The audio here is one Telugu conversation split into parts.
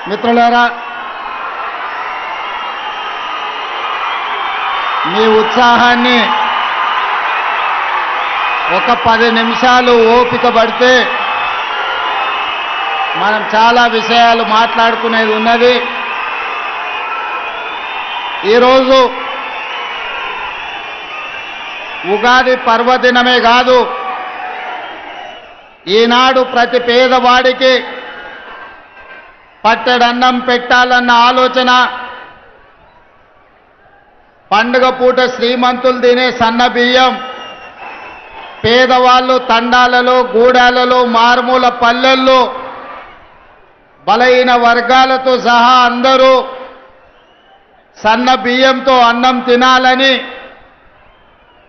మిత్రులారా, మీ ఉత్సాహాన్ని ఒక 10 నిమిషాలు ఓపిక పడితే మనం చాలా విషయాలు మాట్లాడుకునేది ఉన్నది. ఈరోజు ఉగాది పర్వదినమే కాదు, ఈనాడు ప్రతి పేదవాడికి పట్టెడన్నం పెట్టాలన్న ఆలోచన, పండుగ పూట శ్రీమంతులు తినే సన్న బియ్యం, పేదవాళ్ళు తండాలలో, గూడాలలో, మారుమూల పల్లెల్లో బలహీన వర్గాలతో సహా అందరూ సన్న బియ్యంతో అన్నం తినాలని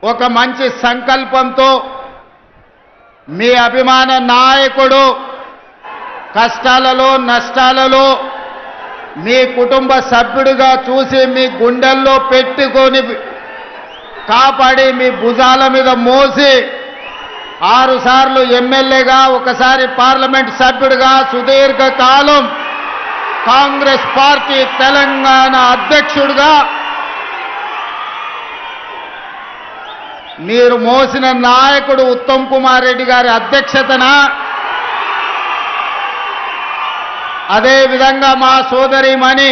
ఒక మంచి సంకల్పంతో మీ అభిమాన నాయకుడు కష్టాలలో నష్టాలలో మీ కుటుంబ సభ్యుడిగా చూసి మీ గుండెల్లో పెట్టుకొని కాపాడి మీ భుజాల మీద మోసి 6 సార్లు ఎమ్మెల్యేగా, ఒకసారి పార్లమెంట్ సభ్యుడిగా, సుదీర్ఘ కాలం కాంగ్రెస్ పార్టీ తెలంగాణ అధ్యక్షుడిగా మీరు మోసిన నాయకుడు ఉత్తమ్ కుమార్ రెడ్డి గారి అధ్యక్షతన, అదేవిధంగా మా సోదరిమణి,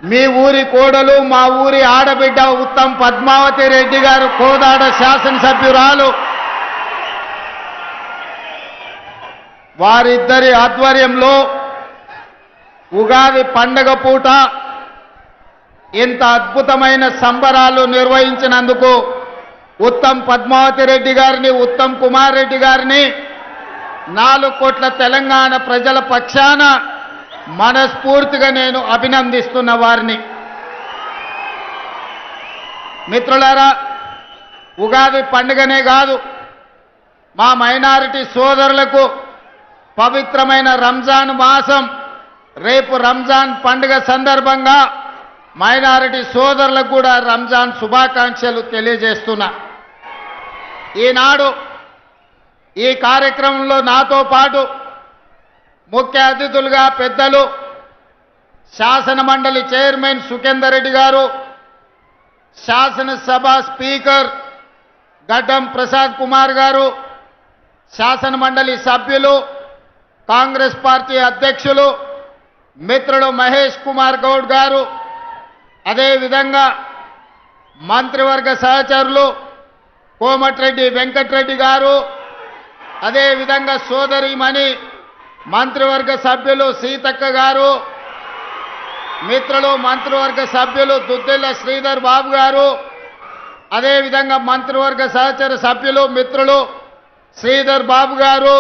మీ ఊరి కోడలు, మా ఊరి ఆడబిడ్డ ఉత్తమ్ పద్మావతి రెడ్డి గారు, కోదాడ శాసనసభ్యురాలు, వారిద్దరి ఆధ్వర్యంలో ఉగాది పండగ పూట ఇంత అద్భుతమైన సంబరాలు నిర్వహించినందుకు ఉత్తమ్ పద్మావతి రెడ్డి గారిని, ఉత్తమ్ కుమార్ రెడ్డి గారిని 4 కోట్ల తెలంగాణ ప్రజల పక్షాన మనస్ఫూర్తిగా నేను అభినందిస్తున్న వారిని. మిత్రులారా, ఉగాది పండుగనే కాదు, మా మైనారిటీ సోదరులకు పవిత్రమైన రంజాన్ మాసం, రేపు రంజాన్ పండుగ సందర్భంగా మైనారిటీ సోదరులకు కూడా రంజాన్ శుభాకాంక్షలు తెలియజేస్తున్నా. ఈనాడు ఈ కార్యక్రమంలో నాతో పాటు ముఖ్య అతిథులుగా పెద్దలు శాసన మండలి చైర్మన్ సుఖేందర్ రెడ్డి గారు, శాసనసభ స్పీకర్ గడ్డం ప్రసాద్ కుమార్ గారు, శాసన మండలి సభ్యులు, కాంగ్రెస్ పార్టీ అధ్యక్షులు మిత్రుడు మహేష్ కుమార్ గౌడ్ గారు, అదేవిధంగా మంత్రివర్గ సహచరులు కోమటిరెడ్డి వెంకటరెడ్డి గారు, అదేవిధంగా సోదరిమణి మంత్రివర్గ సభ్యులు సీతక్క గారు, మిత్రులు మంత్రివర్గ సభ్యులు దుద్దిల్ల శ్రీధర్ బాబు గారు, అదేవిధంగా మంత్రివర్గ సహచర సభ్యులు మిత్రులు శ్రీధర్ బాబు గారు,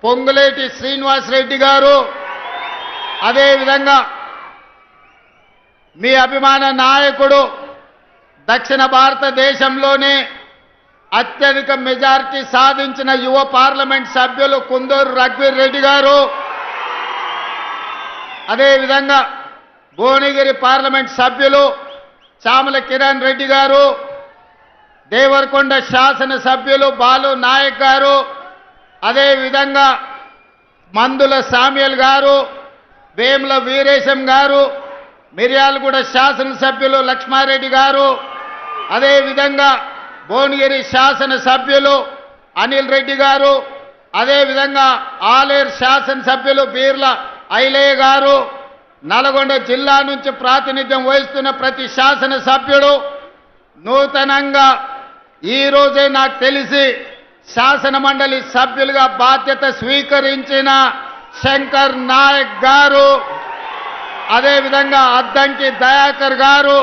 పొంగులేటి శ్రీనివాస్ రెడ్డి గారు, అదేవిధంగా మీ అభిమాన నాయకుడు దక్షిణ భారతదేశంలోనే అత్యధిక మెజారిటీ సాధించిన యువ పార్లమెంట్ సభ్యులు కుందూరు రఘువీర్ రెడ్డి గారు, అదేవిధంగా భువనగిరి పార్లమెంట్ సభ్యులు చామల కిరణ్ రెడ్డి గారు, దేవరకొండ శాసన సభ్యులు బాలు నాయక్ గారు, అదేవిధంగా మందుల సామ్యుల్ గారు, వేముల వీరేశం గారు, మిర్యాలగూడ శాసనసభ్యులు లక్ష్మారెడ్డి గారు, అదేవిధంగా భువనగిరి శాసన సభ్యులు అనిల్ రెడ్డి గారు, అదేవిధంగా ఆలేరు శాసనసభ్యులు బీర్ల ఐలయ్య గారు, నల్గొండ జిల్లా నుంచి ప్రాతినిధ్యం వహిస్తున్న ప్రతి శాసనసభ్యుడు, నూతనంగా ఈరోజే నాకు తెలిసి శాసన మండలి సభ్యులుగా బాధ్యత స్వీకరించిన శంకర్ నాయక్ గారు, అదేవిధంగా అద్దంకి దయాకర్ గారు,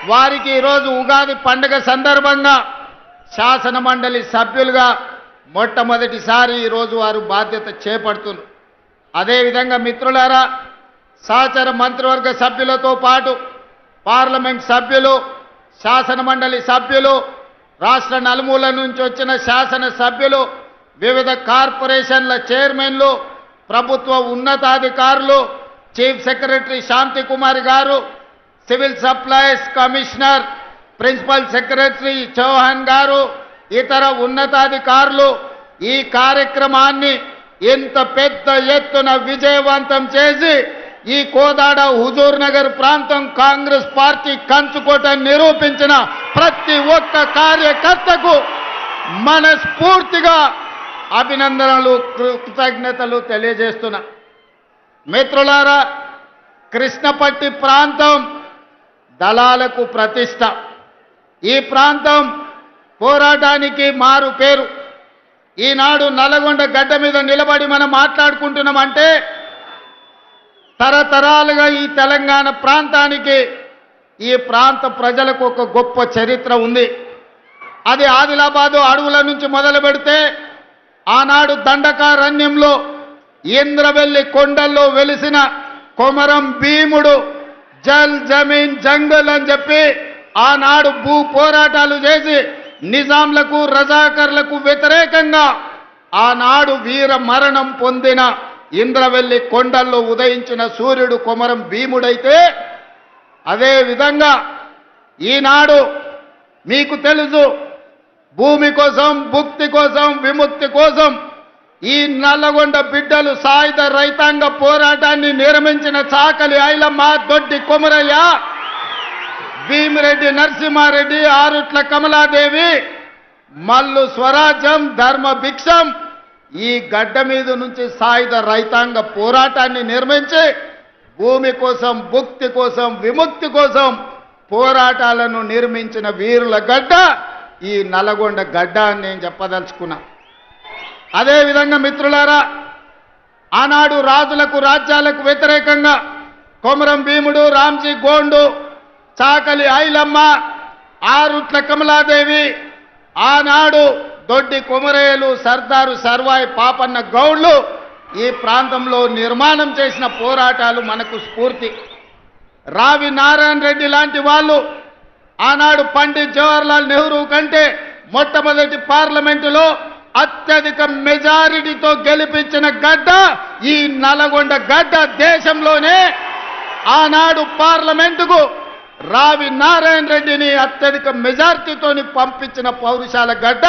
వారికి ఈరోజు ఉగాది పండుగ సందర్భంగా శాసన మండలి సభ్యులుగా మొట్టమొదటిసారి ఈరోజు వారు బాధ్యత చేపడుతున్నారు. అదేవిధంగా మిత్రులారా, సహచర మంత్రివర్గ సభ్యులతో పాటు పార్లమెంట్ సభ్యులు, శాసన మండలి సభ్యులు, రాష్ట్ర నలుమూల నుంచి వచ్చిన శాసన సభ్యులు, వివిధ కార్పొరేషన్ల చైర్మన్లు, ప్రభుత్వ ఉన్నతాధికారులు, chief secretary Shanti Kumar garu, civil supplies commissioner, principal secretary Chauhan garu, ఇతర ఉన్నతాధికారులు ఈ కార్యక్రమాన్ని ఇంత పెద్ద ఎత్తున విజయవంతం చేసి ఈ కోదాడ హుజూర్ నగర్ ప్రాంతం కాంగ్రెస్ పార్టీ కంచుకోట నిరూపించిన ప్రతి ఒక్క కార్యకర్తకు మనస్ఫూర్తిగా అభినందనలు కృతజ్ఞతలు తెలియజేస్తున్నా. మిత్రులారా, కృష్ణపట్టి ప్రాంతం దళాలకు ప్రతిష్ట. ఈ ప్రాంతం పోరాటానికి మారు పేరు. ఈనాడు నల్లగొండ గడ్డ మీద నిలబడి మనం మాట్లాడుకుంటున్నామంటే తరతరాలుగా ఈ తెలంగాణ ప్రాంతానికి ఈ ప్రాంత ప్రజలకు ఒక గొప్ప చరిత్ర ఉంది. అది ఆదిలాబాదు అడవుల నుంచి మొదలు పెడితే ఆనాడు దండకారణ్యంలో ఇంద్రవెల్లి కొండల్లో వెలిసిన కొమరం భీముడు జల్ జమీన్ జంగల్ అని చెప్పి ఆనాడు భూ పోరాటాలు చేసి నిజాంలకు రజాకర్లకు వ్యతిరేకంగా ఆనాడు వీర మరణం పొందిన ఇంద్రవెల్లి కొండల్లో ఉదయించిన సూర్యుడు కొమరం భీముడైతే, అదే విధంగా ఈనాడు మీకు తెలుసు భూమి కోసం, భుక్తి కోసం, విముక్తి కోసం ఈ నల్లగొండ బిడ్డలు సాయుధ రైతాంగ పోరాటాన్ని నిర్మించిన చాకలి ఐలమ్మ, దొడ్డి కొమరయ్య, భీమిరెడ్డి నరసింహారెడ్డి, ఆరుట్ల కమలాదేవి, మల్లు స్వరాజ్యం, ధర్మ భిక్షం ఈ గడ్డ మీద నుంచి సాయుధ రైతాంగ పోరాటాన్ని నిర్మించి భూమి కోసం, భుక్తి కోసం, విముక్తి కోసం పోరాటాలను నిర్మించిన వీరుల గడ్డ ఈ నల్లగొండ గడ్డ అని నేను చెప్పదలుచుకున్నా. అదేవిధంగా మిత్రులారా, ఆనాడు రాజులకు రాజ్యాలకు వ్యతిరేకంగా కొమరం భీముడు, రామ్జీ గోండు, చాకలి ఐలమ్మ, ఆరుట్ల కమలాదేవి, ఆనాడు దొడ్డి కొమరయ్యలు, సర్దారు సర్వాయి పాపన్న గౌడ్లు ఈ ప్రాంతంలో నిర్మాణం చేసిన పోరాటాలు మనకు స్ఫూర్తి. రావి నారాయణ రెడ్డి లాంటి వాళ్ళు ఆనాడు పండిత్ జవహర్లాల్ నెహ్రూ కంటే మొట్టమొదటి పార్లమెంటులో అత్యధిక మెజారిటీతో గెలిపించిన గడ్డ ఈ నల్లగొండ గడ్డ. దేశంలోనే ఆనాడు పార్లమెంటుకు రావి నారాయణ రెడ్డిని అత్యధిక మెజారిటీతోని పంపించిన పౌరుషాల గడ్డ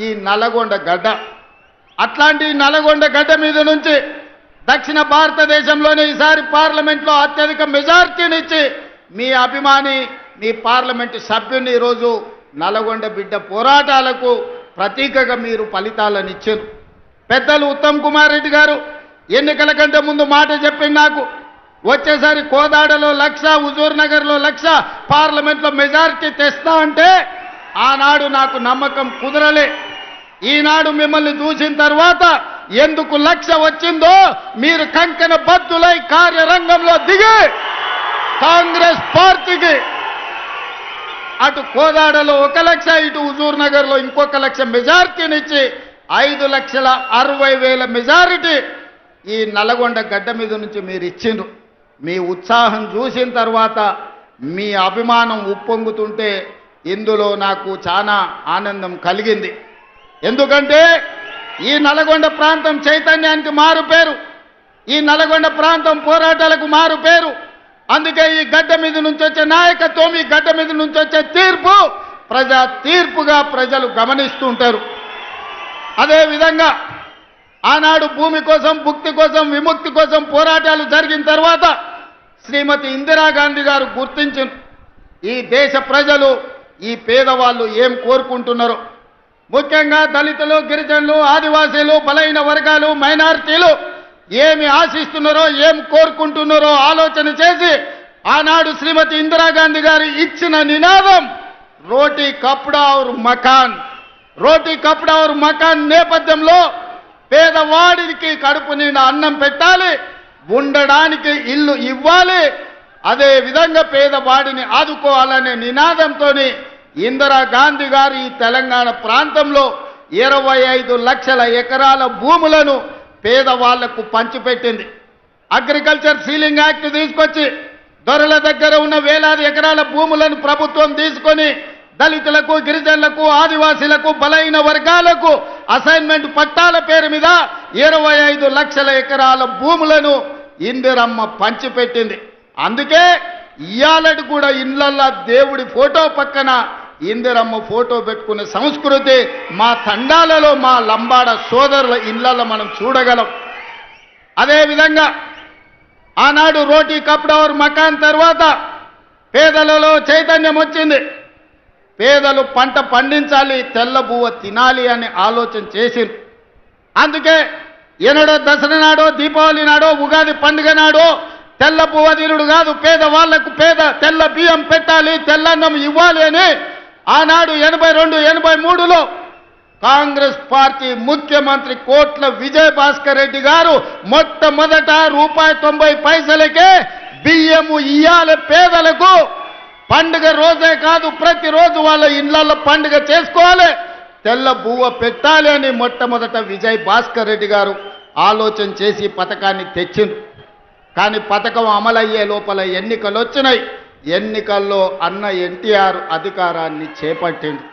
ఈ నల్లగొండ గడ్డ. అట్లాంటి నల్లగొండ గడ్డ మీద నుంచి దక్షిణ భారతదేశంలోనే ఈసారి పార్లమెంట్లో అత్యధిక మెజారిటీనిచ్చి మీ అభిమాని, మీ పార్లమెంటు సభ్యుని ఈరోజు నల్లగొండ బిడ్డ పోరాటాలకు ప్రతీకగా మీరు ఫలితాలను ఇచ్చారు. పెద్దలు ఉత్తమ్ కుమార్ రెడ్డి గారు ఎన్నికల కంటే ముందు మాట చెప్పింది నాకు, వచ్చేసారి కోదాడలో 1,00,000, హుజూర్ నగర్లో 1,00,000 పార్లమెంట్లో మెజారిటీ తెస్తా అంటే ఆనాడు నాకు నమ్మకం కుదరలే. ఈనాడు మిమ్మల్ని చూసిన తర్వాత ఎందుకు 1,00,000 వచ్చిందో మీరు కంకణ బద్దులై కార్యరంగంలో దిగి కాంగ్రెస్ పార్టీకి అటు కోదాడలో 1,00,000, ఇటు హుజూర్ నగర్లో ఇంకొక 1,00,000 మెజారిటీనిచ్చి 5,60,000 మెజారిటీ ఈ నల్లగొండ గడ్డ మీద నుంచి మీరు ఇచ్చిండ్రు. మీ ఉత్సాహం చూసిన తర్వాత మీ అభిమానం ఉప్పొంగుతుంటే ఇందులో నాకు చాలా ఆనందం కలిగింది. ఎందుకంటే ఈ నల్లగొండ ప్రాంతం చైతన్యానికి మారు పేరు, ఈ నల్లగొండ ప్రాంతం పోరాటాలకు మారు పేరు. అందుకే ఈ గడ్డ మీద నుంచి వచ్చే నాయకత్వం, ఈ గడ్డ మీద నుంచి వచ్చే తీర్పు ప్రజా తీర్పుగా ప్రజలు గమనిస్తుంటారు. అదేవిధంగా ఆనాడు భూమి కోసం, భుక్తి కోసం, విముక్తి కోసం పోరాటాలు జరిగిన తర్వాత శ్రీమతి ఇందిరాగాంధీ గారు గుర్తించిన ఈ దేశ ప్రజలు, ఈ పేదవాళ్ళు ఏం కోరుకుంటున్నారో, ముఖ్యంగా దళితులు, గిరిజనులు, ఆదివాసీలు, బలైన వర్గాలు, మైనారిటీలు ఏమి ఆశిస్తున్నారో, ఏం కోరుకుంటున్నారో ఆలోచన చేసి ఆనాడు శ్రీమతి ఇందిరాగాంధీ గారు ఇచ్చిన నినాదం రోటీ కప్డా ఔర్ మకాన్. రోటీ కప్డా ఔర్ మకాన్ నేపథ్యంలో పేదవాడికి కడుపు నిండా అన్నం పెట్టాలి, ఉండడానికి ఇల్లు ఇవ్వాలి, అదే విధంగా పేదవాడిని ఆదుకోవాలనే నినాదంతో ఇందిరాగాంధీ గారు ఈ తెలంగాణ ప్రాంతంలో 25 లక్షల ఎకరాల భూములను పేదవాళ్లకు పంచిపెట్టింది. అగ్రికల్చర్ సీలింగ్ యాక్ట్ తీసుకొచ్చి దొరల దగ్గర ఉన్న వేలాది ఎకరాల భూములను ప్రభుత్వం తీసుకొని దళితులకు, గిరిజనులకు, ఆదివాసీలకు, బలైన వర్గాలకు అసైన్మెంట్ పట్టాల పేరు మీద 25 లక్షల ఎకరాల భూములను ఇందిరమ్మ పంచిపెట్టింది. అందుకే ఇయాలటి కూడా ఇళ్లల్లో దేవుడి ఫోటో పక్కన ఇందిరమ్మ ఫోటో పెట్టుకునే సంస్కృతి మా తండాలలో మా లంబాడ సోదరుల ఇళ్లలో మనం చూడగలం. అదేవిధంగా ఆనాడు రోటీ కప్డవర్ మకాన్ తర్వాత పేదలలో చైతన్యం వచ్చింది. పేదలు పంట పండించాలి, తెల్ల బువ్వ తినాలి అని ఆలోచన చేసింది. అందుకే ఎన్నడో దసరా నాడో దీపావళి నాడో ఉగాది పండుగ నాడో తెల్ల బువ్వ తినుడు కాదు, పేదవాళ్లకు తెల్ల బియ్యం పెట్టాలి, తెల్లన్నం ఇవ్వాలి అని ఆనాడు 82, 83లో కాంగ్రెస్ పార్టీ ముఖ్యమంత్రి కోట్ల విజయభాస్కర్ రెడ్డి గారు మొట్టమొదట ₹90 బియ్యము ఇయ్యాలి పేదలకు. పండుగ రోజే కాదు, ప్రతిరోజు వాళ్ళ ఇళ్లలో పండుగ చేసుకోవాలి, తెల్ల బువ్వ పెట్టాలి అని మొట్టమొదట విజయభాస్కర్ రెడ్డి గారు ఆలోచన చేసి పథకాన్ని తెచ్చింది. కానీ పథకం అమలయ్యే లోపల ఎన్నికలు వచ్చినాయి. ఎన్నికల్లో అన్న ఎన్టీఆర్ అధికారాన్ని చేపట్టింది.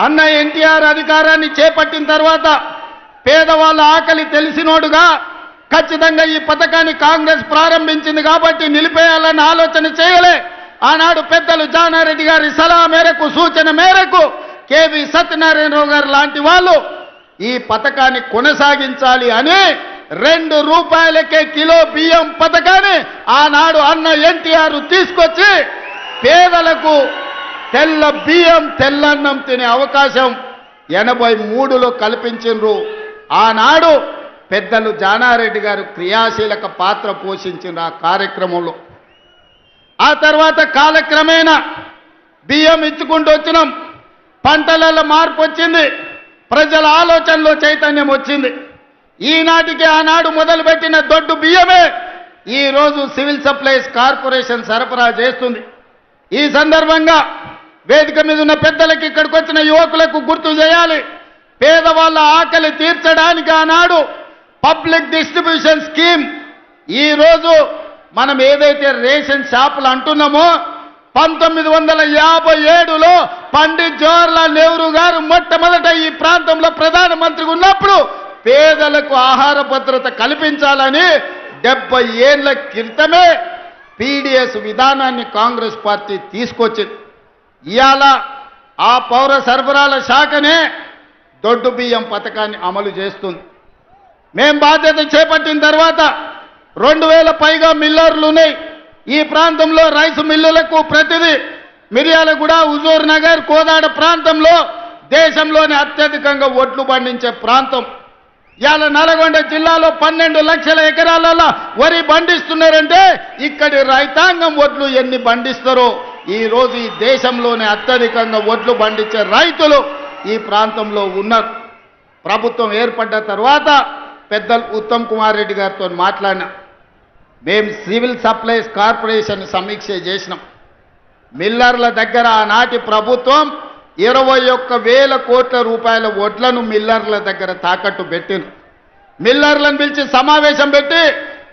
అన్న ఎన్టీఆర్ అధికారాన్ని చేపట్టిన తర్వాత పేదవాళ్ళ ఆకలి తెలిసినోడుగా ఖచ్చితంగా ఈ పథకాన్ని కాంగ్రెస్ ప్రారంభించింది కాబట్టి నిలిపేయాలన్న ఆలోచన చేయలే. ఆనాడు పెద్దలు జానారెడ్డి గారి సలహా మేరకు, సూచన మేరకు కేవీ సత్యనారాయణరావు గారు లాంటి వాళ్ళు ఈ పథకాన్ని కొనసాగించాలి అని ₹2 కిలో బియ్యం పథకాన్ని ఆనాడు అన్న ఎన్టీఆర్ తీసుకొచ్చి పేదలకు తెల్ల బియ్యం తెల్లన్నం తినే అవకాశం 83లో కల్పించిండ్రు. ఆనాడు పెద్దలు జానారెడ్డి గారు క్రియాశీలక పాత్ర పోషించిన ఆ కార్యక్రమంలో. ఆ తర్వాత కాలక్రమేణా బియ్యం ఇచ్చుకుంటూ వచ్చినాం. పంటలలో మార్పు వచ్చింది, ప్రజల ఆలోచనలో చైతన్యం వచ్చింది. ఈనాటికి ఆనాడు మొదలుపెట్టిన దొడ్డు బియ్యమే ఈరోజు సివిల్ సప్లైస్ కార్పొరేషన్ సరఫరా చేస్తుంది. ఈ సందర్భంగా వేదిక మీద ఉన్న పెద్దలకి, ఇక్కడికి వచ్చిన యువకులకు గుర్తు చేయాలి, పేదవాళ్ళ ఆకలి తీర్చడానికి ఆనాడు పబ్లిక్ డిస్ట్రిబ్యూషన్ స్కీమ్. ఈరోజు మనం ఏదైతే రేషన్ షాపులు అంటున్నామో 1957లో పండిత్ జవహర్లాల్ నెహ్రూ గారు మొట్టమొదట ఈ ప్రాంతంలో ప్రధానమంత్రిగా ఉన్నప్పుడు పేదలకు ఆహార భద్రత కల్పించాలని 70 ఏళ్ల క్రితమే పీడీఎస్ విధానాన్ని కాంగ్రెస్ పార్టీ తీసుకొచ్చింది. ఇవాళ ఆ పౌర సరఫరాల శాఖనే దొడ్డు బియ్యం పథకాన్ని అమలు చేస్తుంది. మేం బాధ్యత చేపట్టిన తర్వాత 2000 పైగా మిల్లర్లు ఉన్నాయి ఈ ప్రాంతంలో. రైసు మిల్లులకు ప్రతిదీ మిర్యాలగూడ, హుజూర్ నగర్, కోదాడ ప్రాంతంలో దేశంలోనే అత్యధికంగా ఒడ్లు పండించే ప్రాంతం. ఇవాళ నల్గొండ జిల్లాలో 12 లక్షల ఎకరాలలో వరి పండిస్తున్నారంటే ఇక్కడి రైతాంగం ఒడ్లు ఎన్ని పండిస్తారో. ఈ రోజు ఈ దేశంలోనే అత్యధికంగా ఒడ్లు పండించే రైతులు ఈ ప్రాంతంలో ఉన్నారు. ప్రభుత్వం ఏర్పడ్డ తర్వాత పెద్దలు ఉత్తమ్ కుమార్ రెడ్డి గారితో మాట్లాడినా. మేము సివిల్ సప్లైస్ కార్పొరేషన్ సమీక్ష చేసినాం. మిల్లర్ల దగ్గర ఆనాటి ప్రభుత్వం 21,000 కోట్ల రూపాయల వడ్లను మిల్లర్ల దగ్గర తాకట్టు పెట్టింది. మిల్లర్లను పిలిచి సమావేశం పెట్టి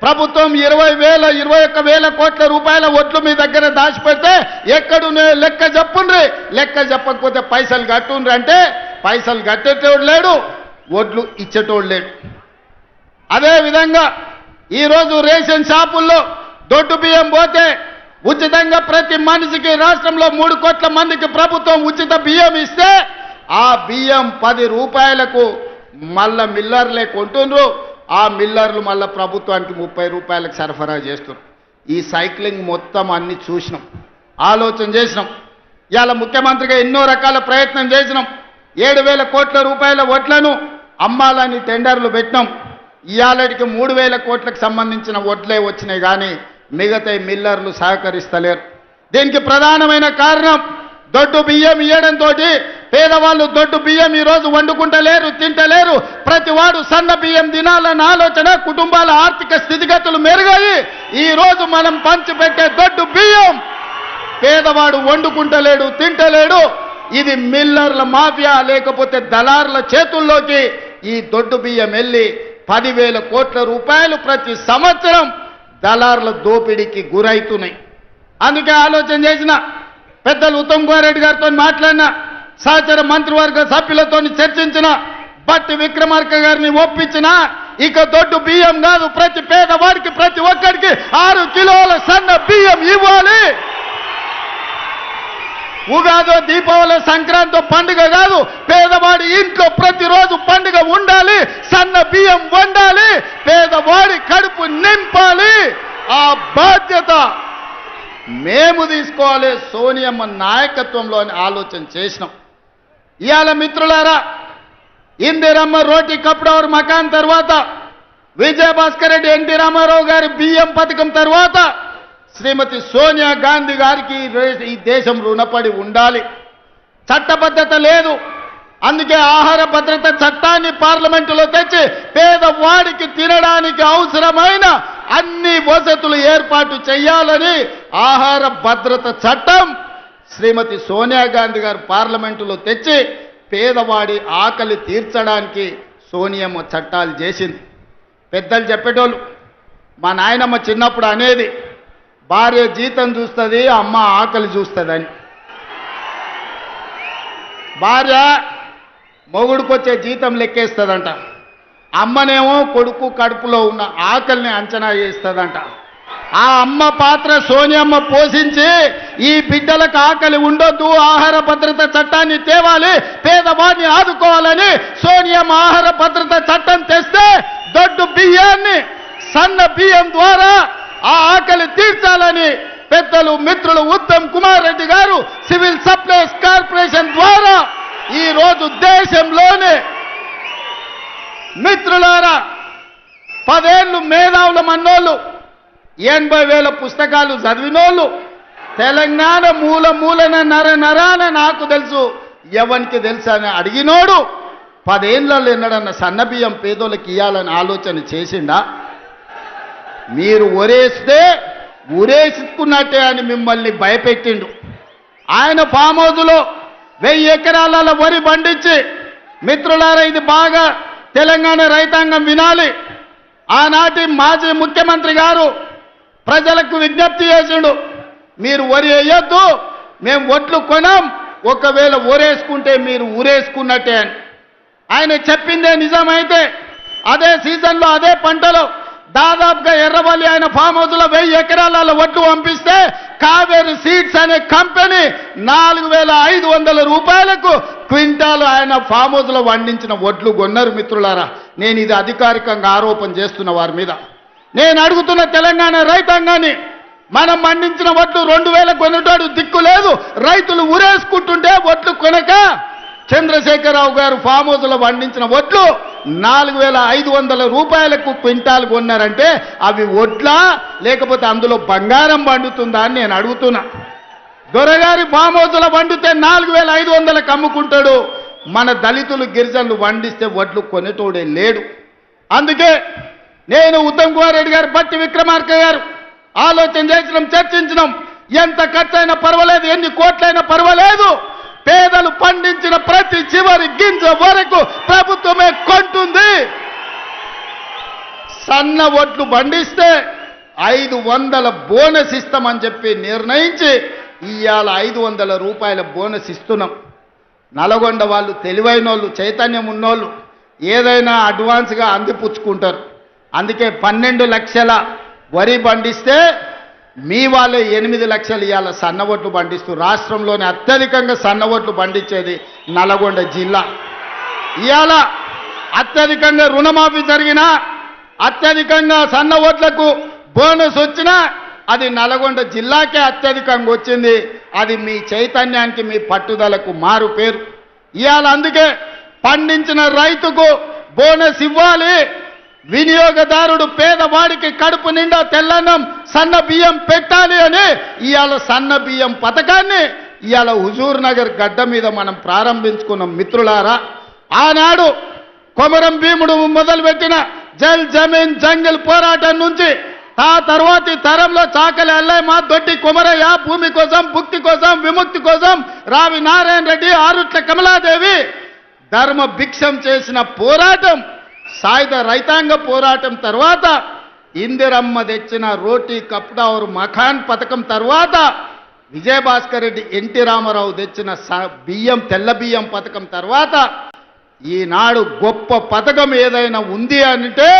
ప్రభుత్వం 21,000 కోట్ల రూపాయల వడ్లు మీ దగ్గర దాచిపెడితే ఎక్కడునే లెక్క చెప్పుండ్రి, లెక్క చెప్పకపోతే పైసలు కట్టుండ్రి అంటే పైసలు కట్టేటోడు లేడు, వడ్లు ఇచ్చేటోడు లేడు. అదేవిధంగా ఈరోజు రేషన్ షాపుల్లో దొడ్డు బియ్యం పోతే ఉచితంగా ప్రతి మనిషికి రాష్ట్రంలో 3 కోట్ల మందికి ప్రభుత్వం ఉచిత బియ్యం ఇస్తే ఆ బియ్యం 10 రూపాయలకు మళ్ళా మిల్లర్లే కొంటుండ్రు. ఆ మిల్లర్లు మళ్ళా ప్రభుత్వానికి 30 రూపాయలకు సరఫరా చేస్తున్నారు. ఈ సైక్లింగ్ మొత్తం అన్ని చూసినాం, ఆలోచన చేసినాం. ఇవాళ ముఖ్యమంత్రిగా ఎన్నో రకాల ప్రయత్నం చేసినాం. 7,000 కోట్ల రూపాయల వడ్లను అమ్మాలని టెండర్లు పెట్టినాం. ఇవాళకి 3,000 కోట్లకు సంబంధించిన వడ్లే వచ్చినాయి, కానీ మిగతా మిల్లర్లు సహకరిస్తలేరు. దీనికి ప్రధానమైన కారణం దొడ్డు బియ్యం ఇవ్వడంతో పేదవాళ్ళు దొడ్డు బియ్యం ఈరోజు వండుకుంటలేరు, తింటలేరు. ప్రతివాడు సన్న బియ్యం తినాలన్న ఆలోచన, కుటుంబాల ఆర్థిక స్థితిగతులు మెరుగాయి. ఈరోజు మనం పంచిపెట్టే దొడ్డు బియ్యం పేదవాడు వండుకుంటలేడు, తింటలేడు. ఇది మిల్లర్ల మాఫియా లేకపోతే దళారుల చేతుల్లోకి ఈ దొడ్డు బియ్యం వెళ్ళి 10,000 కోట్ల రూపాయలు ప్రతి సంవత్సరం దళారుల దోపిడీకి గురైతున్నాయి. అందుకే ఆలోచన చేసిన పెద్దలు ఉత్తమ్ కుమార్ రెడ్డి గారితో మాట్లాడిన, సహచర మంత్రివర్గ సభ్యులతో చర్చించిన, బట్టి విక్రమార్క గారిని ఒప్పించిన, ఇక దొడ్డు బియ్యం కాదు, ప్రతి పేదవాడికి ప్రతి ఒక్కడికి 6 కిలోల సన్న బియ్యం ఇవ్వాలి. ఉగాదో దీపావళి సంక్రాంతి పండుగ కాదు, పేదవాడి ఇంట్లో ప్రతిరోజు పండుగ ఉండాలి, సన్న బియ్యం వండాలి, పేదవాడి కడుపు నింపాలి. ఆ బాధ్యత మేము తీసుకోవాలి. సోనియమ్మ నాయకత్వంలో ఆలోచన చేసినాం. ఇవాళ మిత్రులారా, ఇందిరమ్మ రోటీ కప్డవర్ మకాన్ తర్వాత, విజయభాస్కర్ రెడ్డి ఎన్టీ రామారావు గారి బియ్యం పథకం తర్వాత శ్రీమతి సోనియా గాంధీ గారికి ఈ దేశం రుణపడి ఉండాలి. చట్టబద్ధత లేదు, అందుకే ఆహార భద్రత చట్టాన్ని పార్లమెంటులో తెచ్చి పేదవాడికి తినడానికి అవసరమైన అన్ని వసతులు ఏర్పాటు చేయాలని ఆహార భద్రత చట్టం శ్రీమతి సోనియా గాంధీ గారు పార్లమెంటులో తెచ్చి పేదవాడి ఆకలి తీర్చడానికి సోనియమ్మ చట్టాలు చేసింది. పెద్దలు చెప్పేటోళ్ళు, మా నాయనమ్మ చిన్నప్పుడు అనేది, భార్య జీతం చూస్తుంది, అమ్మ ఆకలి చూస్తుందని. భార్య మొగుడుకొచ్చే జీతం లెక్కేస్తుందంట, అమ్మనేమో కొడుకు కడుపులో ఉన్న ఆకలిని అంచనా చేస్తుందంట. ఆ అమ్మ పాత్ర సోనియమ్మ పోషించి ఈ బిడ్డలకు ఆకలి ఉండొద్దు, ఆహార భద్రత చట్టాన్ని తేవాలి, పేదవాడిని ఆదుకోవాలని సోనియమ్మ ఆహార భద్రత చట్టం తెస్తే దొడ్డు బియ్యాన్ని సన్న బియ్యం ద్వారా ఆ ఆకలి తీర్చాలని పెద్దలు మిత్రులు ఉత్తమ్ కుమార్ రెడ్డి గారు సివిల్ సప్లైస్ కార్పొరేషన్ ద్వారా ఈ రోజు దేశంలోనే మిత్రులారా 10 ఏళ్ళు మేధావుల మన్నోళ్ళు, 80,000 పుస్తకాలు చదివినోళ్ళు, తెలంగాణ మూల మూలన నరాన నాకు తెలుసు ఎవరికి తెలుసు అని అడిగినోడు 10 ఏళ్ళలో ఎన్నడన్న సన్నబియ్యం పేదోళ్ళకి ఇవ్వాలని ఆలోచన చేసిండా? మీరు ఒరేస్తే ఉరేసుకున్నట్టే అని మిమ్మల్ని భయపెట్టిండు. ఆయన ఫామ్ హౌస్లో 1000 ఎకరాల వరి పండించి, మిత్రులారా ఇది బాగా తెలంగాణ రైతాంగం వినాలి, ఆనాటి మాజీ ముఖ్యమంత్రి గారు ప్రజలకు విజ్ఞప్తి చేసిండు, మీరు వరి వేయొద్దు, మేము ఒట్లు కొనం, ఒకవేళ ఊరేసుకుంటే మీరు ఊరేసుకున్నట్టే అని. ఆయన చెప్పిందే నిజమైతే అదే సీజన్లో అదే పంటలో దాదాపుగా ఎర్రవల్లి ఆయన ఫామ్ హౌస్లో 1000 ఎకరాల ఒట్లు పంపిస్తే కావేరి సీడ్స్ అనే కంపెనీ 4,500 రూపాయలకు క్వింటాలు ఆయన ఫామ్ హౌస్లో వండించిన ఒడ్లు కొన్నారు. మిత్రులారా, నేను ఇది అధికారికంగా ఆరోపణ చేస్తున్న వారి మీద. నేను అడుగుతున్న తెలంగాణ రైతాంగాన్ని, మనం పండించిన ఒడ్లు 2,000 కొనేటోడు దిక్కు లేదు, రైతులు ఊరేసుకుంటుంటే ఒడ్లు కొనక చంద్రశేఖరరావు గారు ఫామ్ హౌస్లో పండించిన ఒడ్లు 4,500 రూపాయలకు క్వింటాలు కొన్నారంటే అవి ఒడ్లా లేకపోతే అందులో బంగారం పండుతుందా అని నేను అడుగుతున్నా. దొరగారి ఫామ్ హౌస్లో పండితే 4,500లకు అమ్ముకుంటాడు, మన దళితులు గిరిజనులు వండిస్తే ఒడ్లు కొనేటోడే లేడు. అందుకే నేను ఉత్తమ్ కుమార్ రెడ్డి గారు, బట్టి విక్రమార్క గారు ఆలోచన చేసినాం, చర్చించినాం. ఎంత ఖర్చైనా పర్వాలేదు, ఎన్ని కోట్లైనా పర్వాలేదు, పేదలు పండించిన ప్రతి చివరి గింజ వరకు ప్రభుత్వమే కొంటుంది. సన్న ఒడ్లు పండిస్తే 500 బోనస్ ఇస్తామని చెప్పి నిర్ణయించి ఇవాళ 500 రూపాయల బోనస్ ఇస్తున్నాం. నల్గొండ వాళ్ళు తెలివైన వాళ్ళు, చైతన్యం ఉన్నోళ్ళు ఏదైనా అడ్వాన్స్గా అందిపుచ్చుకుంటారు. అందుకే 12 లక్షల వరి పండిస్తే మీ వాళ్ళే 8 లక్షలు ఇవాళ సన్న ఒడ్లు పండిస్తూ రాష్ట్రంలోనే అత్యధికంగా సన్న ఒడ్లు పండించేది నల్గొండ జిల్లా. ఇవాళ అత్యధికంగా రుణమాఫీ జరిగినా, అత్యధికంగా సన్న ఒడ్లకు బోనస్ వచ్చినా అది నల్గొండ జిల్లాకే అత్యధికంగా వచ్చింది. అది మీ చైతన్యానికి, మీ పట్టుదలకు మారు పేరు. ఇవాళ అందుకే పండించిన రైతుకు బోనస్ ఇవ్వాలి, వినియోగదారుడు పేదవాడికి కడుపు నిండా తెల్లన్నం సన్న బియ్యం పెట్టాలి అని ఇవాళ సన్న బియ్యం పథకాన్ని ఇవాళ హుజూర్ నగర్ గడ్డ మీద మనం ప్రారంభించుకున్నాం. మిత్రులారా, ఆనాడు కొమరం భీముడు మొదలుపెట్టిన జల్ జమీన్ జంగిల్ పోరాటం నుంచి ఆ తర్వాతి తరంలో చాకలి అల్లయ్య, దొడ్డి కుమరయ్య భూమి కోసం, భుక్తి కోసం, విముక్తి కోసం రావి నారాయణ రెడ్డి, ఆరుట్ల కమలాదేవి ధర్మ భిక్షం చేసిన పోరాటం, సాయుధ రైతాంగ పోరాటం తర్వాత ఇందిరమ్మ తెచ్చిన రోటీ కప్డవర్ మఖాన్ పథకం తర్వాత విజయభాస్కర్ రెడ్డి ఎన్టీ రామారావు తెచ్చిన బియ్యం తెల్ల బియ్యం పథకం తర్వాత ఈనాడు గొప్ప పథకం ఏదైనా ఉంది అంటే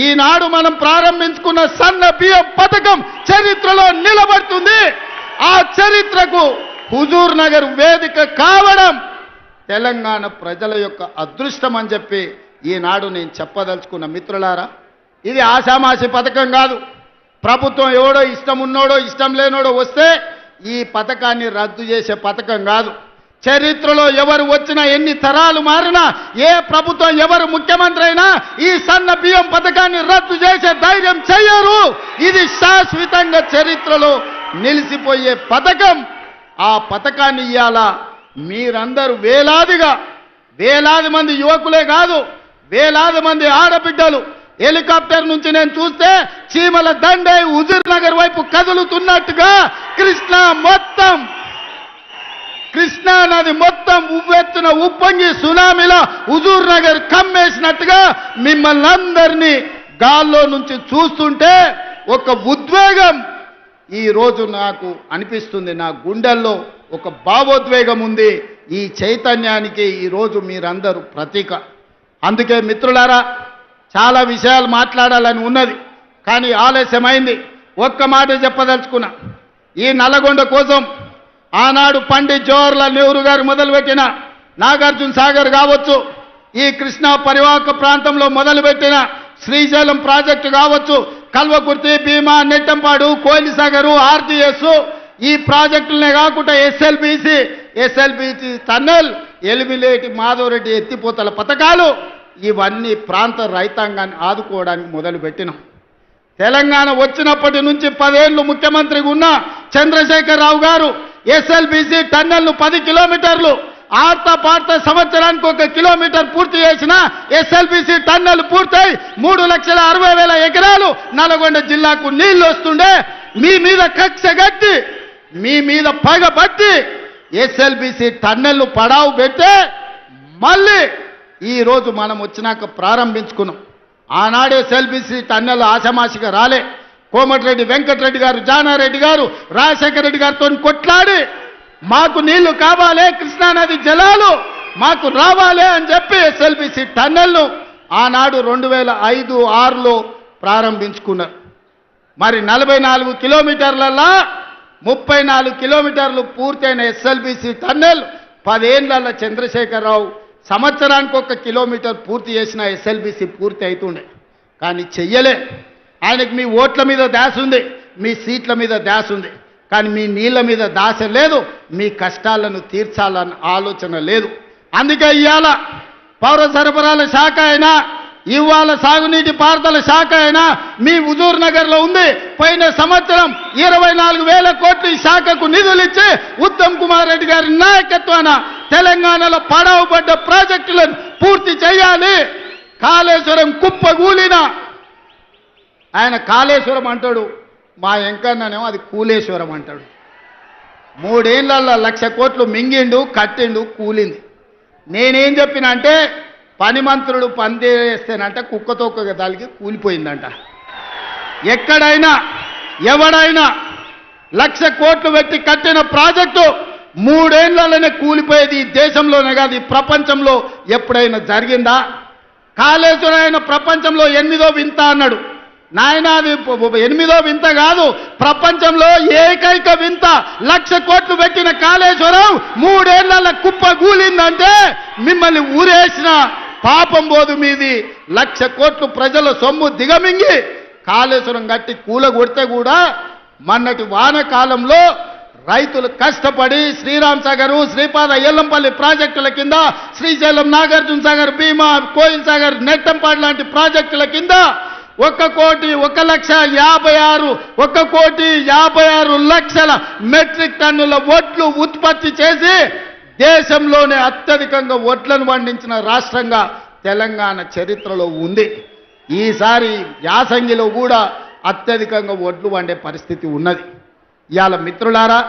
ఈనాడు మనం ప్రారంభించుకున్న సన్న బియ్యం పథకం చరిత్రలో నిలబడుతుంది. ఆ చరిత్రకు హుజూర్ నగర్ వేదిక కావడం తెలంగాణ ప్రజల యొక్క అదృష్టం అని చెప్పి ఈనాడు నేను చెప్పదలుచుకున్న మిత్రులారా. ఇది ఆషామాషి పథకం కాదు. ప్రభుత్వం ఎవడో ఇష్టం ఉన్నోడో ఇష్టం లేనోడో వస్తే ఈ పథకాన్ని రద్దు చేసే పథకం కాదు. చరిత్రలో ఎవరు వచ్చినా ఎన్ని తరాలు మారినా ఏ ప్రభుత్వం ఎవరు ముఖ్యమంత్రి అయినా ఈ సన్న బియ్యం పథకాన్ని రద్దు చేసే ధైర్యం చెయ్యరు. ఇది శాశ్వతంగా చరిత్రలో నిలిచిపోయే పథకం. ఆ పథకాన్ని ఇయ్యాల మీరందరూ వేలాది మంది యువకులే కాదు, వేలాది మంది ఆడబిడ్డలు హెలికాప్టర్ నుంచి నేను చూస్తే చీమల దండే హుజూర్ నగర్ వైపు కదులుతున్నట్టుగా కృష్ణా నది మొత్తం ఉవ్వెత్తున ఉప్పొంగి సునామీలో హుజూర్ నగర్ కమ్మేసినట్టుగా మిమ్మల్ని అందరినీ గాల్లో నుంచి చూస్తుంటే ఒక ఉద్వేగం ఈ రోజు నాకు అనిపిస్తుంది. నా గుండెల్లో ఒక భావోద్వేగం ఉంది. ఈ చైతన్యానికి ఈరోజు మీరందరూ ప్రతీక. అందుకే మిత్రులారా, చాలా విషయాలు మాట్లాడాలని ఉన్నది, కానీ ఆలస్యమైంది. ఒక్క మాట చెప్పదలుచుకున్నా. ఈ నల్లగొండ కోసం ఆనాడు పండిత్ జవహర్లాల్ నెహ్రూ గారు మొదలుపెట్టిన నాగార్జున సాగర్ కావచ్చు, ఈ కృష్ణా పరివాహక ప్రాంతంలో మొదలుపెట్టిన శ్రీశైలం ప్రాజెక్టు కావచ్చు, కల్వకుర్తి, భీమా, నెట్టంపాడు, కోయిలసాగరు, ఆర్టీఎస్, ఈ ప్రాజెక్టులనే కాకుండా ఎస్ఎల్బిసి టన్నెల్, ఎలిమిలేటి మాధవరెడ్డి ఎత్తిపోతల పథకాలు, ఇవన్నీ ప్రాంత రైతాంగాన్ని ఆదుకోవడానికి మొదలుపెట్టినాం. తెలంగాణ వచ్చినప్పటి నుంచి 10 ఏళ్ళు ముఖ్యమంత్రిగా ఉన్న చంద్రశేఖరరావు గారు ఎస్ఎల్బిసి టన్నెల్ను 10 కిలోమీటర్లు పార్తా సంవత్సరానికి 1 కిలోమీటర్ పూర్తి చేసిన ఎస్ఎల్బిసి టన్నెల్ పూర్తయి 3,60,000 ఎకరాలు నల్గొండ జిల్లాకు నీళ్లు వస్తుండే మీ మీద కక్ష గట్టి, మీ మీద పగబట్టి ఎస్ఎల్బిసి టన్నెల్ను పడావు పెట్టే మళ్ళీ ఈ రోజు మనం వచ్చినాక ప్రారంభించుకున్నాం. ఆనాడే ఎస్ఎల్బిసి టన్నెల్ ఆషమాషిగా రాలే. కోమటిరెడ్డి వెంకటరెడ్డి గారు, జానారెడ్డి గారు, రాజశేఖర రెడ్డి గారితో కొట్లాడి మాకు నీళ్లు కావాలి, కృష్ణానది జలాలు మాకు రావాలి అని చెప్పి ఎస్ఎల్బిసి టన్నెల్ను ఆనాడు 2005-6లో ప్రారంభించుకున్నారు. మరి 44 కిలోమీటర్లలో 34 కిలోమీటర్లు పూర్తయిన ఎస్ఎల్బిసి టన్నెల్ 10 ఏళ్లలో చంద్రశేఖరరావు సంవత్సరానికి 1 కిలోమీటర్ పూర్తి చేసిన ఎస్ఎల్బిసి పూర్తి అవుతుండే, కానీ చెయ్యలే. ఆయనకు మీ ఓట్ల మీద ధ్యాస ఉంది, మీ సీట్ల మీద ధ్యాస ఉంది, కానీ మీ నీళ్ల మీద ధ్యాస లేదు, మీ కష్టాలను తీర్చాలన్న ఆలోచన లేదు. అందుకే ఇవాళ పౌర సరఫరాల శాఖ అయినా, ఇవాళ సాగునీటి పారుదల శాఖ అయినా మీ హుజూర్ నగర్లో ఉంది. పోయిన సంవత్సరం 24,000 కోట్లు ఈ శాఖకు నిధులు ఇచ్చి ఉత్తమ్ కుమార్ రెడ్డి గారి నాయకత్వాన తెలంగాణలో పడవబడ్డ ప్రాజెక్టులను పూర్తి చేయాలి. కాళేశ్వరం కుప్పగూలిన ఆయన కాళేశ్వరం అంటాడు, మా ఎంకన్ననేమో అది కూలేశ్వరం అంటాడు. 3 ఏళ్లలో 1,00,000 కోట్లు మింగిండు, కట్టిండు, కూలింది. నేనేం చెప్పిన అంటే పని మంత్రుడు పందేస్తేనంట కుక్కతోక దానికి కూలిపోయిందంట. ఎక్కడైనా ఎవడైనా 1,00,000 కోట్లు పెట్టి కట్టిన ప్రాజెక్టు 3 ఏళ్లలోనే కూలిపోయేది. ఈ దేశంలోనే కాదు, ఈ ప్రపంచంలో ఎప్పుడైనా జరిగిందా? కాళేశ్వరం అయిన ప్రపంచంలో 8వ వింత అన్నాడు. నాయన అది 8వ వింత కాదు, ప్రపంచంలో ఏకైక వింత. 1,00,000 కోట్లు పెట్టిన కాళేశ్వరం 3 ఏళ్ల కుప్ప కూలిందంటే మిమ్మల్ని ఊరేసిన పాపం పోదు మీది. 1,00,000 కోట్లు ప్రజల సొమ్ము దిగమింగి కాళేశ్వరం కట్టి కూలగొడితే కూడా మొన్నటి వానకాలంలో రైతులు కష్టపడి శ్రీరామ్ సాగరు, శ్రీపాద ఎల్లంపల్లి ప్రాజెక్టుల కింద, శ్రీశైలం, నాగార్జున సాగర్, భీమా, కోయిల్ సాగర్, నెట్టంపాడు లాంటి ప్రాజెక్టుల కింద 1,56,00,000 మెట్రిక్ టన్నుల వడ్లు ఉత్పత్తి చేసి దేశంలోనే అత్యధికంగా వడ్లను పండించిన రాష్ట్రంగా తెలంగాణ చరిత్రలో ఉంది. ఈసారి యాసంగిలో కూడా అత్యధికంగా వడ్లు పండే పరిస్థితి ఉన్నది. ఇవాళ మిత్రులారా,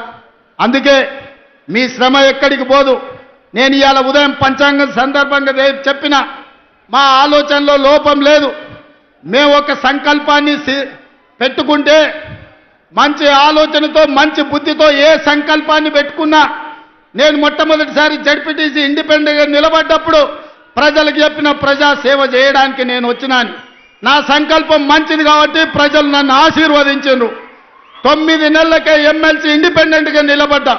అందుకే మీ శ్రమ ఎక్కడికి పోదు. నేను ఇవాళ ఉదయం పంచాంగం సందర్భంగా చెప్పిన మా ఆలోచనలో లోపం లేదు. మేము ఒక సంకల్పాన్ని పెట్టుకుంటే మంచి ఆలోచనతో, మంచి బుద్ధితో ఏ సంకల్పాన్ని పెట్టుకున్నా, నేను మొట్టమొదటిసారి జడ్పీటీసీ ఇండిపెండెంట్గా నిలబడ్డప్పుడు ప్రజలకు చెప్పిన ప్రజా సేవ చేయడానికి నేను వచ్చినాను. నా సంకల్పం మంచిది కాబట్టి ప్రజలు నన్ను ఆశీర్వదించారు. 9 నెలలకే ఎమ్మెల్సీ ఇండిపెండెంట్గా నిలబడ్డా.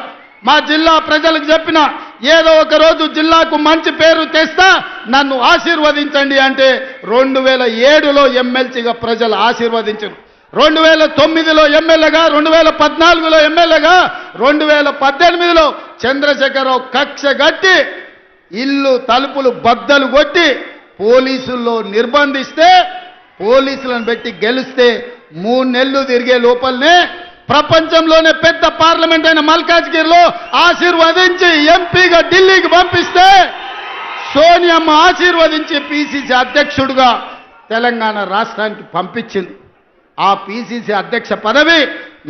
మా జిల్లా ప్రజలకు చెప్పిన ఏదో ఒక రోజు జిల్లాకు మంచి పేరు తెస్తా నన్ను ఆశీర్వదించండి అంటే 2007లో ఎమ్మెల్సీగా ప్రజలు ఆశీర్వదించారు. 2009లో ఎమ్మెల్యేగా, 2014లో ఎమ్మెల్యేగా, 2018లో చంద్రశేఖరరావు కక్ష గట్టి ఇల్లు తలుపులు బద్దలు కొట్టి పోలీసుల్లో నిర్బంధిస్తే పోలీసులను పెట్టి గెలిస్తే 3 నెలలు తిరిగే లోపలనే ప్రపంచంలోనే పెద్ద పార్లమెంట్ అయిన మల్కాజ్గిరిలో ఆశీర్వదించి ఎంపీగా ఢిల్లీకి పంపిస్తే సోనియమ్మ ఆశీర్వదించి పిసిసి అధ్యక్షుడిగా తెలంగాణ రాష్ట్రానికి పంపించింది. ఆ పిసిసి అధ్యక్ష పదవి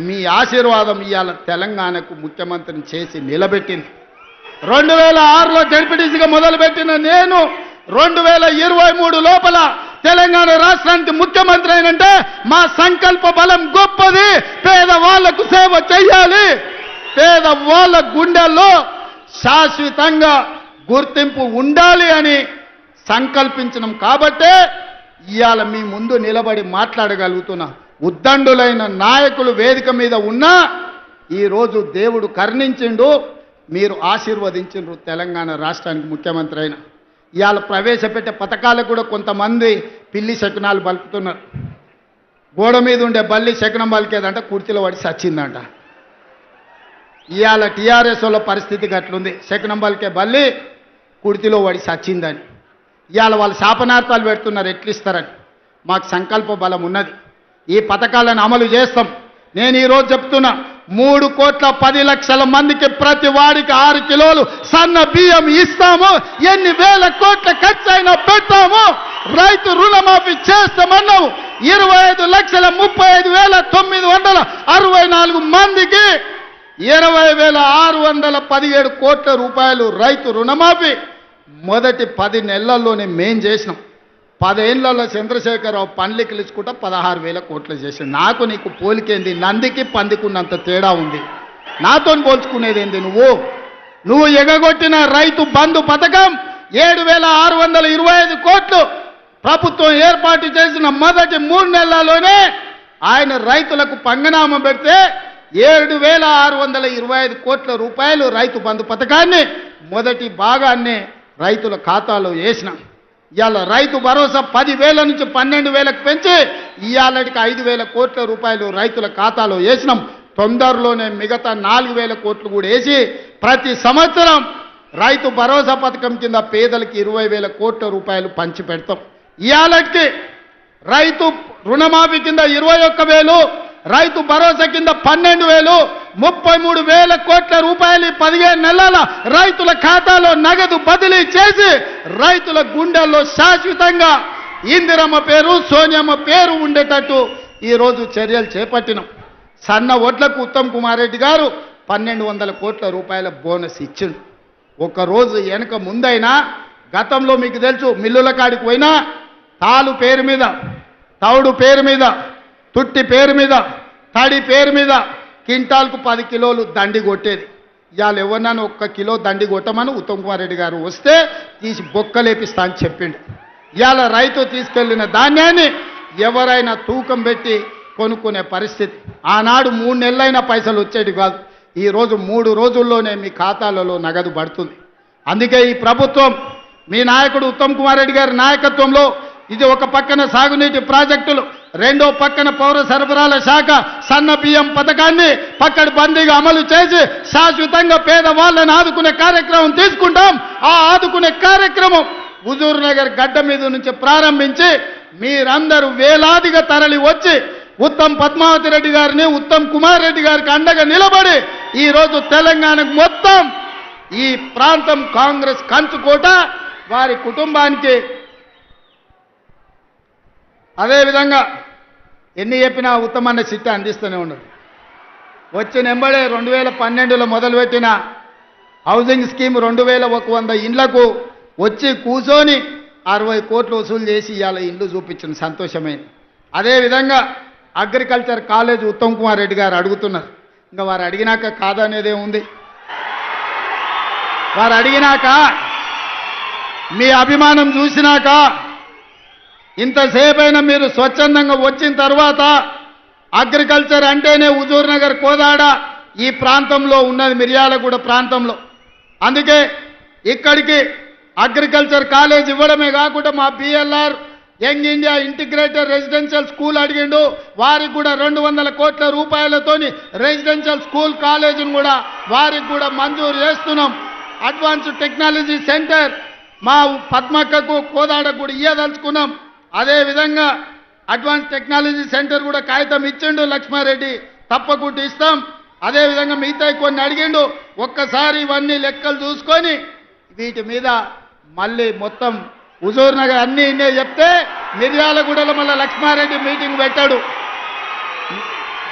మీ ఆశీర్వాదం ఇవాళ తెలంగాణకు ముఖ్యమంత్రిని చేసి నిలబెట్టింది. 2006లో జడ్పీటీసీగా మొదలుపెట్టిన నేను 2023 లోపల తెలంగాణ రాష్ట్రానికి ముఖ్యమంత్రి అయినంటే మా సంకల్ప బలం గొప్పది. పేదవాళ్లకు సేవ చేయాలి, పేదవాళ్ల గుండెల్లో శాశ్వతంగా గుర్తింపు ఉండాలి అని సంకల్పించడం కాబట్టే ఇవాళ మీ ముందు నిలబడి మాట్లాడగలుగుతున్నా. ఉద్దండులైన నాయకులు వేదిక మీద ఉన్నా ఈరోజు దేవుడు కరుణించిండు, మీరు ఆశీర్వదించిండ్రు తెలంగాణ రాష్ట్రానికి ముఖ్యమంత్రి అయిన. ఇవాళ ప్రవేశపెట్టే పథకాలకు కూడా కొంతమంది పిల్లి శకునాలు బలుపుతున్నారు. గోడ మీద ఉండే బల్లి శకునం బలికేదంట, కుర్చీలో పడి సచ్చిందంట. ఇవాళ టీఆర్ఎస్ వాళ్ళ పరిస్థితి గట్లుంది, శకునం బలికే బల్లి కుర్చీలో పడి సచ్చిందని. ఇవాళ వాళ్ళు శాపనార్థాలు పెడుతున్నారు ఎట్లిస్తారని. మాకు సంకల్ప బలం ఉన్నది, ఈ పథకాలను అమలు చేస్తాం. నేను ఈరోజు చెప్తున్నా 3,10,00,000 మందికి ప్రతి వాడికి 6 కిలోలు సన్న బియ్యం ఇస్తాము. ఎన్ని వేల కోట్ల ఖర్చు అయినా పెడతాము. రైతు రుణమాఫీ చేస్తామన్నాము. 25,35,964 మందికి 20,617 కోట్ల రూపాయలు రైతు రుణమాఫీ మొదటి 10 నెలల్లోనే మేం చేసినాం. 10 ఏళ్లలో చంద్రశేఖరరావు పండ్లకి ఇచ్చుకుంటా 16,000 కోట్లు చేసాడు. నాకు నీకు పోలికేంది? నందికి పందికున్నంత తేడా ఉంది. నాతో పోల్చుకునేది ఏంది? నువ్వు ఎగగొట్టిన రైతు బంధు పథకం 7,625 కోట్లు ప్రభుత్వం ఏర్పాటు చేసిన మొదటి 3 నెలల్లోనే ఆయన రైతులకు పంగనామం పెడితే 7,625 కోట్ల రూపాయలు రైతు బంధు పథకాన్ని మొదటి భాగాన్ని రైతుల ఖాతాలో వేసినాం. ఇవాళ రైతు భరోసా 10,000 నుంచి 12,000కు పెంచి ఇవాళకి 5,000 కోట్ల రూపాయలు రైతుల ఖాతాలో వేసినాం. తొందరలోనే మిగతా 4,000 కోట్లు కూడా వేసి ప్రతి సంవత్సరం రైతు భరోసా పథకం కింద పేదలకి 20,000 కోట్ల రూపాయలు పంచి పెడతాం. ఇవాళకి రైతు రుణమాఫీ కింద 21,000, రైతు భరోసా కింద 12,000, 33,000 కోట్ల రూపాయలు 15 నెలల రైతుల ఖాతాలో నగదు బదిలీ చేసి రైతుల గుండెల్లో శాశ్వతంగా ఇందిరమ్మ పేరు, సోనియమ్మ పేరు ఉండేటట్టు ఈరోజు చర్యలు చేపట్టినాం. సన్న వడ్లకు ఉత్తమ్ కుమార్ రెడ్డి గారు 1,200 కోట్ల రూపాయల బోనస్ ఇచ్చిండు. ఒకరోజు వెనక ముందైనా గతంలో మీకు తెలుసు, మిల్లుల కాడికి పోయినా తాలు పేరు మీద, తౌడు పేరు మీద, తుట్టి పేరు మీద, తడి పేరు మీద క్వింటాల్కు 10 కిలోలు దండి కొట్టేది. ఇవాళ ఎవరినైనా 1 కిలో దండి కొట్టమని ఉత్తమ్ కుమార్ రెడ్డి గారు వస్తే తీసి బొక్కలేపిస్తా అని చెప్పిండు. ఇవాళ రైతు తీసుకెళ్లిన ధాన్యాన్ని ఎవరైనా తూకం పెట్టి కొనుక్కునే పరిస్థితి. ఆనాడు 3 నెలలైనా పైసలు వచ్చేది కాదు. ఈరోజు 3 రోజుల్లోనే మీ ఖాతాలలో నగదు పడుతుంది. అందుకే ఈ ప్రభుత్వం మీ నాయకుడు ఉత్తమ్ కుమార్ రెడ్డి గారి నాయకత్వంలో ఇది ఒక పక్కన సాగునీటి ప్రాజెక్టులు, రెండో పక్కన పౌర సరఫరాల శాఖ సన్న బియ్యం పథకాన్ని పక్కడబందీగా అమలు చేసి శాశ్వతంగా పేదవాళ్ళని ఆదుకునే కార్యక్రమం తీసుకుంటాం. ఆ ఆదుకునే కార్యక్రమం హుజూర్ నగర్ గడ్డ మీద నుంచి ప్రారంభించి మీరందరూ వేలాదిగా తరలి వచ్చి ఉత్తమ్ పద్మావతి రెడ్డి గారిని, ఉత్తమ్ కుమార్ రెడ్డి గారికి అండగా నిలబడి ఈరోజు తెలంగాణకు మొత్తం ఈ ప్రాంతం కాంగ్రెస్ కంచుకోట, వారి కుటుంబానికి అదేవిధంగా ఎన్ని చెప్పినా ఉత్తమన్న చిట్ట అందిస్తూనే ఉన్నారు. వచ్చిన ఎంబడే 2012లో మొదలుపెట్టిన హౌసింగ్ స్కీమ్ 2,100 ఇండ్లకు వచ్చి కూర్చొని 60 కోట్లు వసూలు చేసి ఇవాళ ఇండ్లు చూపించిన సంతోషమైంది. అదేవిధంగా అగ్రికల్చర్ కాలేజ్ ఉత్తమ్ కుమార్ రెడ్డి గారు అడుగుతున్నారు. ఇంకా వారు అడిగినాక కాదనేదే ఉంది. వారు అడిగినాక మీ అభిమానం చూసినాక ఇంతసేపైనా మీరు స్వచ్ఛందంగా వచ్చిన తర్వాత అగ్రికల్చర్ అంటేనే హుజూర్ నగర్, కోదాడ ఈ ప్రాంతంలో ఉన్నది, మిర్యాలగూడ ప్రాంతంలో. అందుకే ఇక్కడికి అగ్రికల్చర్ కాలేజ్ ఇవ్వడమే కాకుండా మా BLR young India integrated residential school అడిగిండు, వారికి కూడా 200 కోట్ల రూపాయలతోని రెసిడెన్షియల్ స్కూల్ కాలేజీని కూడా వారికి కూడా మంజూరు చేస్తున్నాం. అడ్వాన్స్డ్ టెక్నాలజీ సెంటర్ మా పద్మక్కకు కోదాడకు కూడా ఇయ్యదలుచుకున్నాం. అదేవిధంగా అడ్వాన్స్ టెక్నాలజీ సెంటర్ కూడా కాగితం ఇచ్చిండు లక్ష్మారెడ్డి, తప్పకుండా ఇస్తాం. అదేవిధంగా మిగతా కొన్ని అడిగిండు. ఒక్కసారి ఇవన్నీ లెక్కలు చూసుకొని వీటి మీద మళ్ళీ మొత్తం హుజూర్ నగర్ అన్నీ ఇన్నే చెప్తే మిర్యాలగూడలో మళ్ళీ లక్ష్మారెడ్డి మీటింగ్ పెట్టాడు.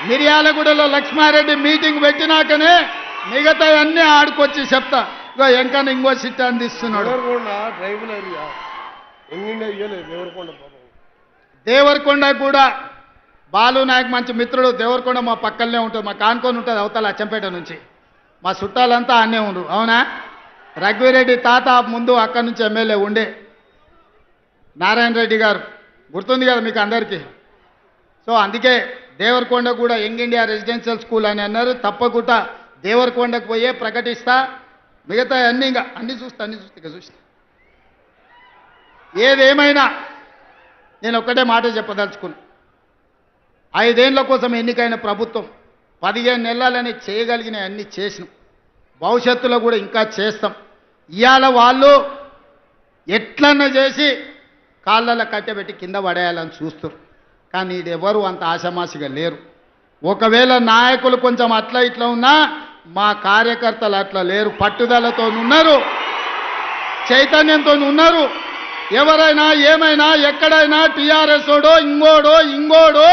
మిర్యాలగూడలో లక్ష్మారెడ్డి మీటింగ్ పెట్టినాకనే మిగతా అన్నీ ఆడుకొచ్చి చెప్తా. ఇగో ఎంకన్నా ఇంకో సిట్ అందిస్తున్నాడు. దేవరకొండ కూడా బాలు నాయక్ మంచి మిత్రుడు. దేవరకొండ మా పక్కనే ఉంటుంది, మా కానుకొని ఉంటుంది అవతల అచ్చంపేట నుంచి. మా చుట్టాలంతా అన్నే ఉండు. అవునా? రఘువీరెడ్డి తాత ముందు అక్కడి నుంచి ఎమ్మెల్యే ఉండే నారాయణ రెడ్డి గారు గుర్తుంది కదా మీకు అందరికీ. సో అందుకే దేవరకొండ కూడా యంగ్ ఇండియా రెసిడెన్షియల్ స్కూల్ అని అన్నారు. తప్పకుండా దేవరకొండకు పోయే ప్రకటిస్తా. మిగతా అన్నీ ఇంకా అన్నీ చూస్తా. ఏదేమైనా నేను ఒక్కటే మాట చెప్పదలుచుకున్నా. 5 ఏళ్ల కోసం ఎన్నికైన ప్రభుత్వం 15 నెలలని చేయగలిగిన అన్ని చేసినాం. భవిష్యత్తులో కూడా ఇంకా చేస్తాం. ఇవాళ వాళ్ళు ఎట్లన్నా చేసి కాళ్ళలో కట్టబెట్టి కింద పడేయాలని చూస్తారు. కానీ ఇదెవరు అంత ఆషమాషిగా లేరు. ఒకవేళ నాయకులు కొంచెం అట్లా ఇట్లా ఉన్నా మా కార్యకర్తలు అట్లా లేరు. పట్టుదలతో ఉన్నారు, చైతన్యంతో ఉన్నారు. ఎవరైనా ఏమైనా ఎక్కడైనా టీఆర్ఎస్ ఓడో ఇంగోడో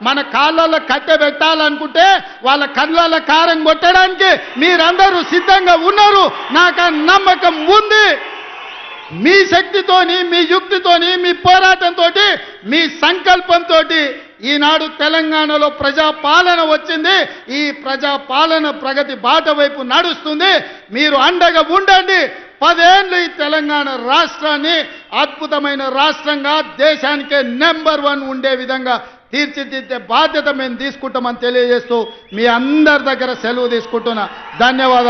మన కాళ్ళల్లో కట్టెబెట్టాలనుకుంటే వాళ్ళ కళ్ళల్లో కారం కొట్టడానికి మీరందరూ సిద్ధంగా ఉన్నారు. నాకు ఆ నమ్మకం ఉంది. మీ శక్తితోని, మీ యుక్తితోని, మీ పోరాటంతో, మీ సంకల్పంతో ఈనాడు తెలంగాణలో ప్రజాపాలన వచ్చింది. ఈ ప్రజాపాలన ప్రగతి బాట వైపు నడుస్తుంది. మీరు అండగా ఉండండి. 10 ఏళ్ళు ఈ తెలంగాణ రాష్ట్రాన్ని అద్భుతమైన రాష్ట్రంగా దేశానికే నెంబర్ 1 ఉండే విధంగా తీర్చిదిద్దే బాధ్యత మేము తీసుకుంటామని తెలియజేస్తూ మీ అందరి దగ్గర సెలవు తీసుకుంటున్నా. ధన్యవాదాలు.